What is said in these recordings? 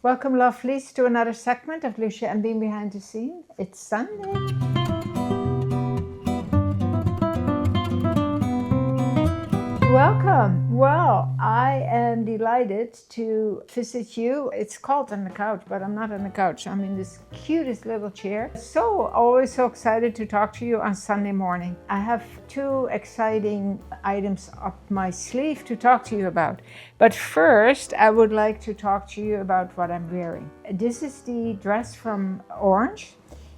Welcome, lovelies, to another segment of Lousje and Bean Behind the Scenes. It's Sunday. Welcome. Well, I am delighted to visit you. It's cold on the couch, but I'm not on the couch. I'm in this cutest little chair. Always so excited to talk to you on Sunday morning. I have two exciting items up my sleeve to talk to you about. But first, I would like to talk to you about what I'm wearing. This is the dress from Orange.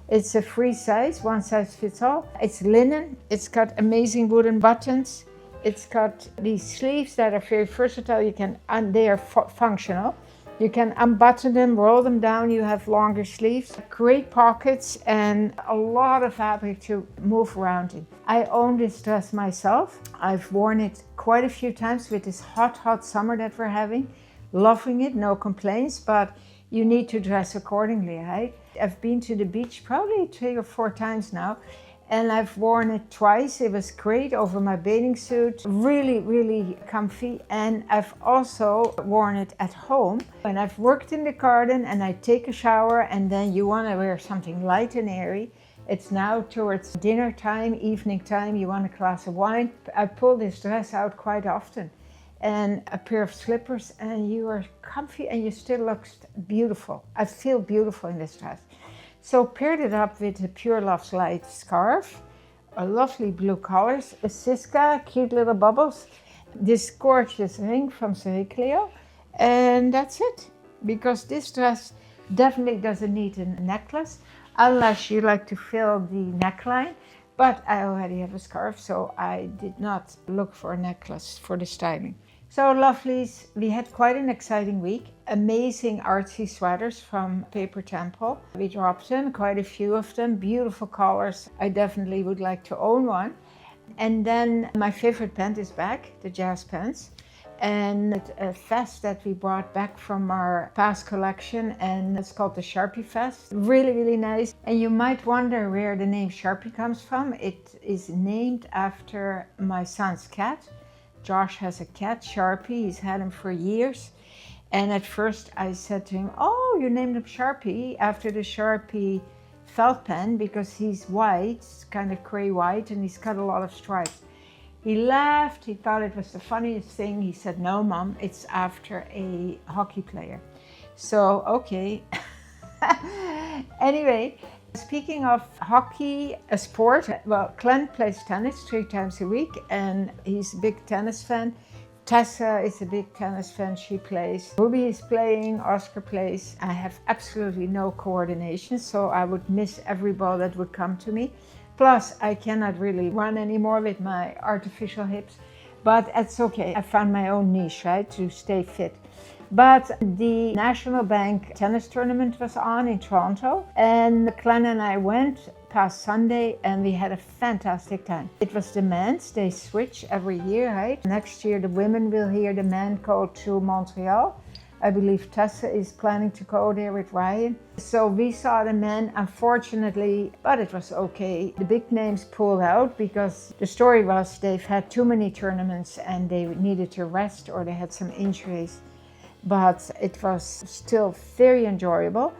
It's a free size, one size fits all. It's linen. It's got amazing wooden buttons. It's got these sleeves that are very versatile. They are functional. You can unbutton them, roll them down. You have longer sleeves, great pockets, and a lot of fabric to move around in. I own this dress myself. I've worn it quite a few times with this hot summer that we're having. Loving it, no complaints, but you need to dress accordingly, right? I've been to the beach probably 3 or 4 times now. And I've worn it twice. It was great over my bathing suit. Really, really comfy. And I've also worn it at home. When I've worked in the garden and I take a shower and then you want to wear something light and airy. It's now towards dinner time, evening time. You want a glass of wine. I pull this dress out quite often. And a pair of slippers and you are comfy and you still look beautiful. I feel beautiful in this dress. So paired it up with a Pure Love's Light scarf, a lovely blue colors, a Siska, cute little bubbles, this gorgeous ring from Cleo, and that's it. Because this dress definitely doesn't need a necklace, unless you like to fill the neckline, but I already have a scarf, so I did not look for a necklace for the styling. So lovelies, we had quite an exciting week. Amazing artsy sweaters from Paper Temple. We dropped them, quite a few of them, beautiful colors. I definitely would like to own one. And then my favorite pen is back, the jazz pens. And a vest that we brought back from our past collection, and it's called the Sharpie vest. Really, really nice. And you might wonder where the name Sharpie comes from. It is named after my son's cat. Josh has a cat, Sharpie. He's had him for years. And at first I said to him, oh, you named him Sharpie after the Sharpie felt pen because he's white, kind of gray white, and he's got a lot of stripes. He laughed. He thought it was the funniest thing. He said, no, Mom, it's after a hockey player. So, okay. Anyway, speaking of hockey, a sport, well, Glenn plays tennis 3 times a week and he's a big tennis fan. Tessa is a big tennis fan, she plays. Ruby is playing, Oscar plays. I have absolutely no coordination, so I would miss every ball that would come to me. Plus, I cannot really run anymore with my artificial hips, but it's okay. I found my own niche, right, to stay fit. But the National Bank tennis tournament was on in Toronto, and Glenn and I went past Sunday and we had a fantastic time. It was the men's, they switch every year, right? Next year the women will hear the men go to Montreal. I believe Tessa is planning to go there with Ryan. So we saw the men, unfortunately, but it was okay. The big names pulled out because the story was they've had too many tournaments and they needed to rest or they had some injuries. But it was still very enjoyable.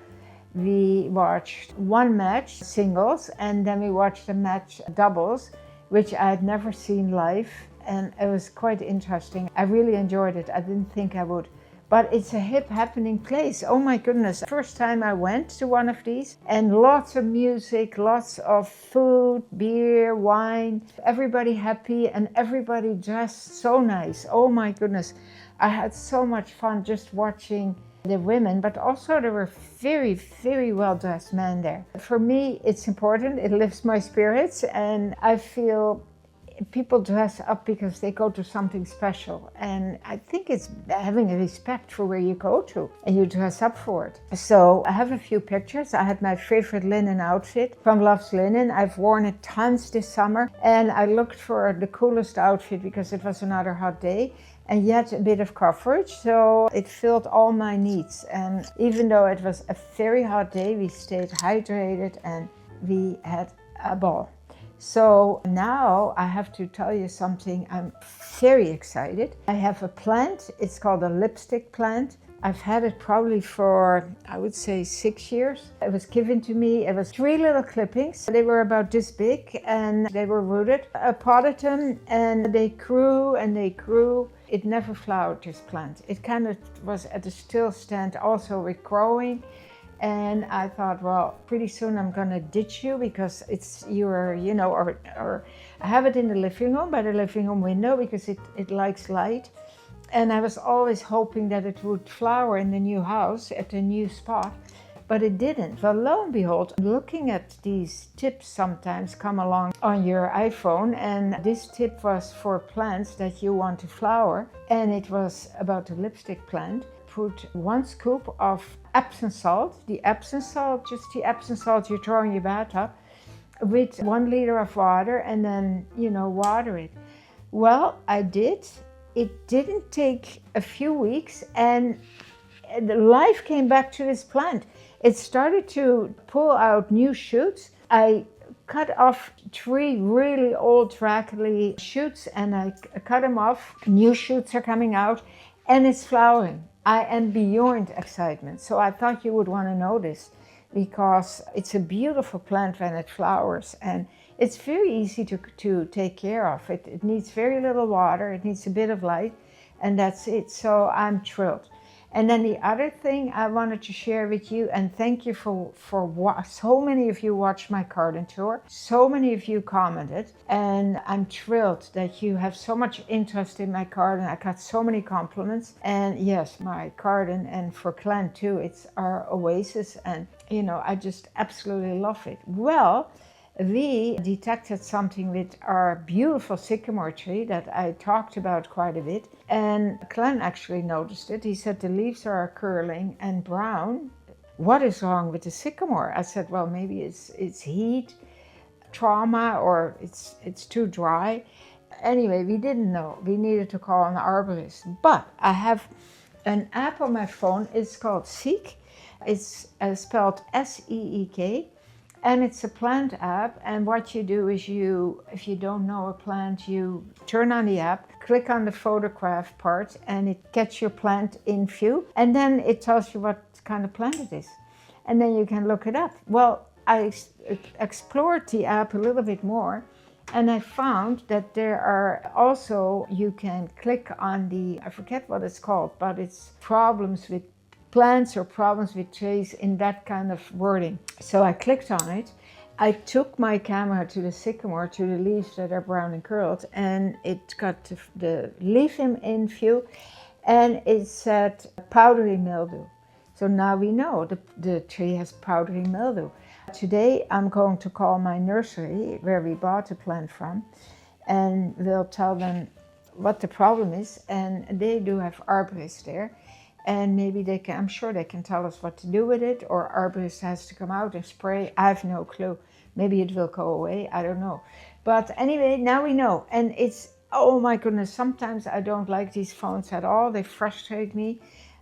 We watched one match, singles, and then we watched a match, doubles, which I had never seen live, and it was quite interesting. I really enjoyed it. I didn't think I would. But it's a hip happening place. Oh my goodness. First time I went to one of these, and lots of music, lots of food, beer, wine, everybody happy and everybody dressed so nice. Oh my goodness. I had so much fun just watching the women, but also there were very, very well-dressed men there. For me, it's important. It lifts my spirits, and I feel people dress up because they go to something special. And I think it's having a respect for where you go to and you dress up for it. So I have a few pictures. I had my favorite linen outfit from Love's Linen. I've worn it tons this summer, and I looked for the coolest outfit because it was another hot day. And yet a bit of coverage, so it filled all my needs. And even though it was a very hot day, we stayed hydrated and we had a ball. So now I have to tell you something. I'm very excited. I have a plant. It's called a lipstick plant. I've had it probably for, I would say, 6 years. It was given to me. It was 3 little clippings. They were about this big and they were rooted. I potted them and they grew and they grew. It never flowered, this plant. It kind of was at a still stand also with growing. And I thought, well, pretty soon I'm gonna ditch you because or I have it in the living room, by the living room window, because it likes light. And I was always hoping that it would flower in the new house at the new spot, but it didn't. Well, lo and behold, looking at these tips sometimes come along on your iPhone, and this tip was for plants that you want to flower, and it was about the lipstick plant. Put 1 scoop of Epsom salt, just the Epsom salt you throw in your bathtub, with 1 liter of water, and then, water it. Well, I did. It didn't take a few weeks and the life came back to this plant. It started to pull out new shoots. I cut off 3 really old raggedy shoots and I cut them off. New shoots are coming out and it's flowering. I am beyond excitement. So I thought you would want to know this because it's a beautiful plant when it flowers and it's very easy to take care of. It needs very little water, it needs a bit of light, and that's it. So I'm thrilled. And then the other thing I wanted to share with you, and thank you for so many of you watched my garden tour, so many of you commented, and I'm thrilled that you have so much interest in my garden. I got so many compliments, and yes, my garden, and for Glenn too, it's our oasis, and I just absolutely love it. Well, we detected something with our beautiful sycamore tree that I talked about quite a bit. And Glenn actually noticed it. He said the leaves are curling and brown. What is wrong with the sycamore? I said, well, maybe it's heat, trauma, or it's too dry. Anyway, we didn't know. We needed to call an arborist. But I have an app on my phone. It's called Seek. It's spelled S-E-E-K. And it's a plant app, and what you do is if you don't know a plant, you turn on the app, click on the photograph part, and it gets your plant in view, and then it tells you what kind of plant it is. And then you can look it up. Well, I explored the app a little bit more, and I found that there are also, you can click on I forget what it's called, but it's problems with plants or problems with trees in that kind of wording. So I clicked on it. I took my camera to the sycamore, to the leaves that are brown and curled, and it got the leaf in view, and it said powdery mildew. So now we know the tree has powdery mildew. Today I'm going to call my nursery where we bought the plant from, and we'll tell them what the problem is, and they do have arborists there. And maybe I'm sure they can tell us what to do with it, or arborist has to come out and spray. I have no clue. Maybe it will go away, I don't know. But anyway, now we know. And oh my goodness, sometimes I don't like these phones at all. They frustrate me.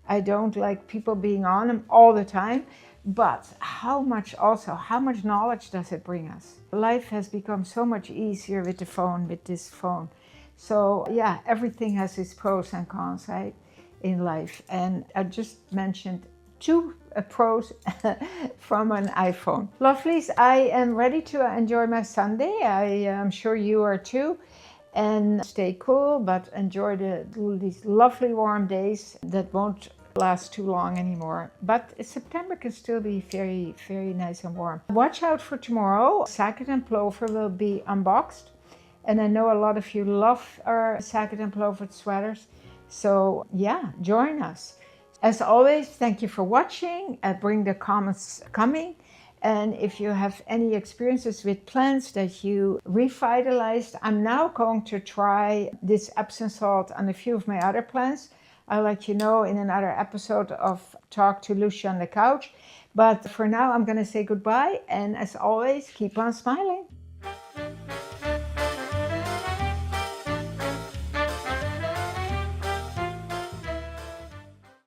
I don't like people being on them all the time. But how much knowledge does it bring us? Life has become so much easier with this phone. So yeah, everything has its pros and cons, right? In life, and I just mentioned 2 pros from an iPhone. Lovelies, I am ready to enjoy my Sunday. I am sure you are too, and stay cool, but enjoy these lovely warm days that won't last too long anymore. But September can still be very, very nice and warm. Watch out for tomorrow. Sacket and plover will be unboxed, and I know a lot of you love our sacket and plover sweaters. So yeah, join us. As always, thank you for watching. Bring the comments coming. And if you have any experiences with plants that you revitalized, I'm now going to try this Epsom salt on a few of my other plants. I'll let you know in another episode of Talk to Lousje on the Couch. But for now, I'm going to say goodbye. And as always, keep on smiling.